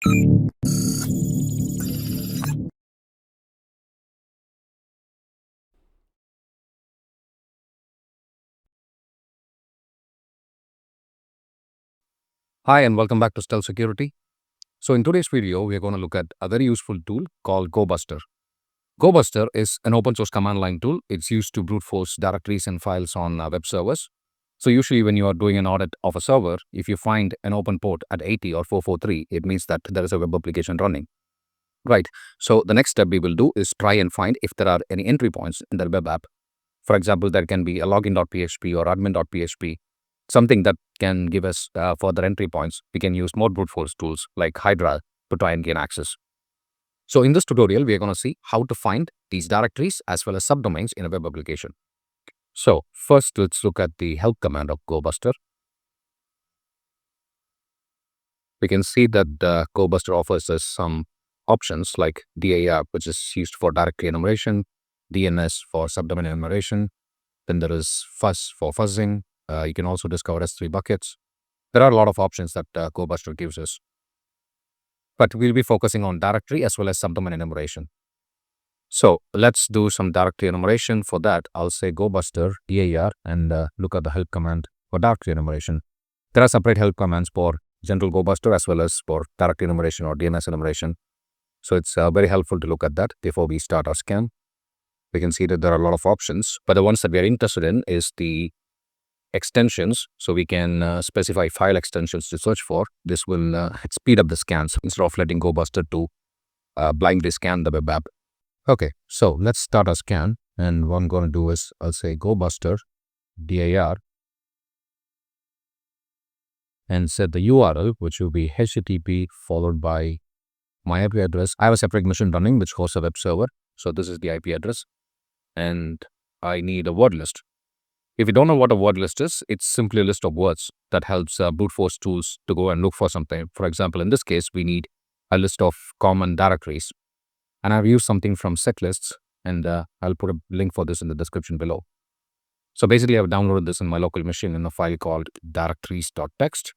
Hi, and welcome back to Stealth Security. So in today's video, we are going to look at a very useful tool called Gobuster. Gobuster is an open source command line tool. It's used to brute force directories and files on web servers. So usually when you are doing an audit of a server, if you find an open port at 80 or 443, it means that there is a web application running. Right. So the next step we will do is try and find if there are any entry points in the web app. For example, there can be a login.php or admin.php, something that can give us further entry points. We can use more brute force tools like Hydra to try and gain access. So in this tutorial, we are going to see how to find these directories as well as subdomains in a web application. So first, let's look at the help command of Gobuster. We can see that Gobuster offers us some options like DAR, which is used for directory enumeration, DNS for subdomain enumeration. Then there is fuzz for fuzzing. You can also discover S3 buckets. There are a lot of options that Gobuster gives us. But we'll be focusing on directory as well as subdomain enumeration. So let's do some directory enumeration. For that, I'll say Gobuster DAR and look at the help command for directory enumeration. There are separate help commands for general Gobuster as well as for directory enumeration or DNS enumeration. So it's very helpful to look at that before we start our scan. We can see that there are a lot of options, but the ones that we are interested in is the extensions. So we can specify file extensions to search for. This will speed up the scans instead of letting Gobuster to blindly scan the web app. Okay, so let's start our scan. And what I'm going to do is I'll say Gobuster DAR and set the URL, which will be HTTP followed by my IP address. I have a separate machine running which hosts a web server. So this is the IP address. And I need a word list. If you don't know what a word list is, it's simply a list of words that helps brute force tools to go and look for something. For example, in this case, we need a list of common directories. And I've used something from setlists, and I'll put a link for this in the description below. So basically, I've downloaded this in my local machine in a file called directories.txt.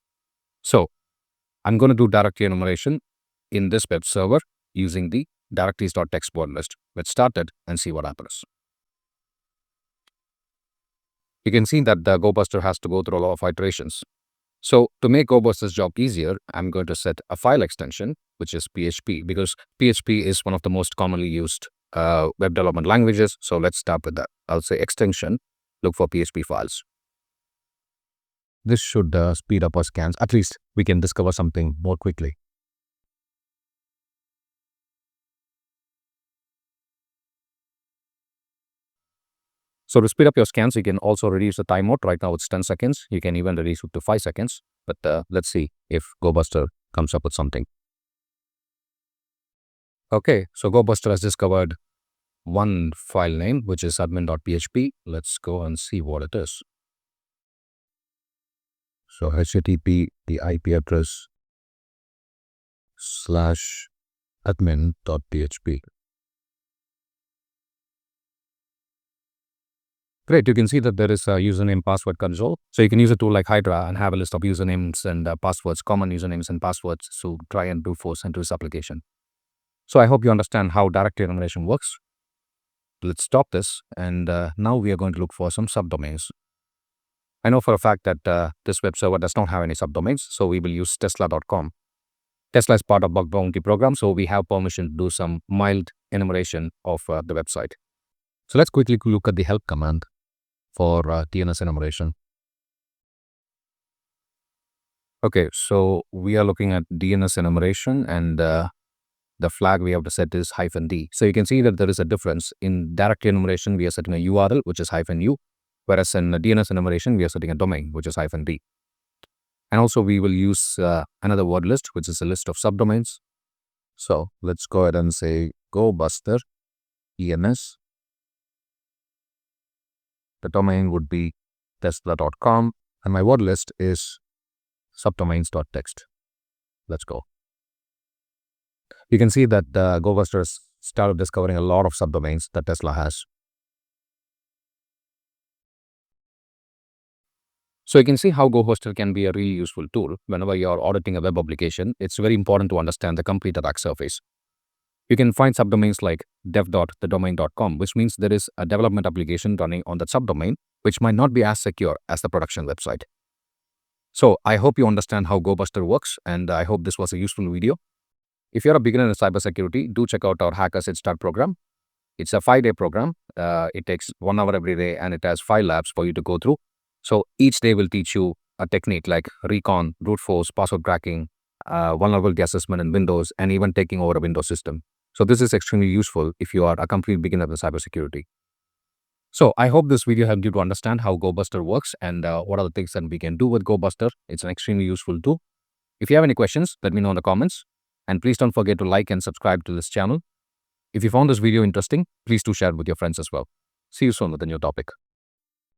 So I'm going to do directory enumeration in this web server using the directories.txt word list. Let's start it and see what happens. You can see that the Gobuster has to go through a lot of iterations. So to make Gobuster's job easier, I'm going to set a file extension, which is PHP, because PHP is one of the most commonly used web development languages. So let's start with that. I'll say extension, look for PHP files. This should speed up our scans. At least we can discover something more quickly. So to speed up your scans, you can also reduce the time mode. Right now it's 10 seconds. You can even reduce it to 5 seconds. But let's see if Gobuster comes up with something. Okay, so Gobuster has discovered one file name, which is admin.php. Let's go and see what it is. So HTTP, the IP address /admin.php. Great, you can see that there is a username password console. So you can use a tool like Hydra and have a list of usernames and passwords, common usernames and passwords to try and brute force into this application. So I hope you understand how directory enumeration works. Let's stop this, and now we are going to look for some subdomains. I know for a fact that this web server does not have any subdomains, so we will use tesla.com. Tesla is part of bug bounty program, so we have permission to do some mild enumeration of the website. So let's quickly look at the help command for DNS enumeration. Okay, so we are looking at DNS enumeration, and the flag we have to set is -d. So you can see that there is a difference. In directory enumeration, we are setting a URL, which is -u, whereas in DNS enumeration, we are setting a domain, which is -d. And also we will use another word list, which is a list of subdomains. So let's go ahead and say Gobuster DNS. The domain would be tesla.com, and my word list is subdomains.txt. Let's go. You can see that Gobuster has started discovering a lot of subdomains that Tesla has. So you can see how Gobuster can be a really useful tool whenever you're auditing a web application. It's very important to understand the complete attack surface. You can find subdomains like dev.thedomain.com, which means there is a development application running on that subdomain, which might not be as secure as the production website. So I hope you understand how Gobuster works, and I hope this was a useful video. If you're a beginner in cybersecurity, do check out our Hackers Head Start program. It's a 5-day program. It takes 1 hour every day, and it has 5 labs for you to go through. So each day will teach you a technique like recon, brute force, password cracking, vulnerability assessment in Windows, and even taking over a Windows system. So this is extremely useful if you are a complete beginner in cybersecurity. So I hope this video helped you to understand how Gobuster works and what are the things that we can do with Gobuster. It's an extremely useful tool. If you have any questions, let me know in the comments. And please don't forget to like and subscribe to this channel. If you found this video interesting, please do share it with your friends as well. See you soon with a new topic.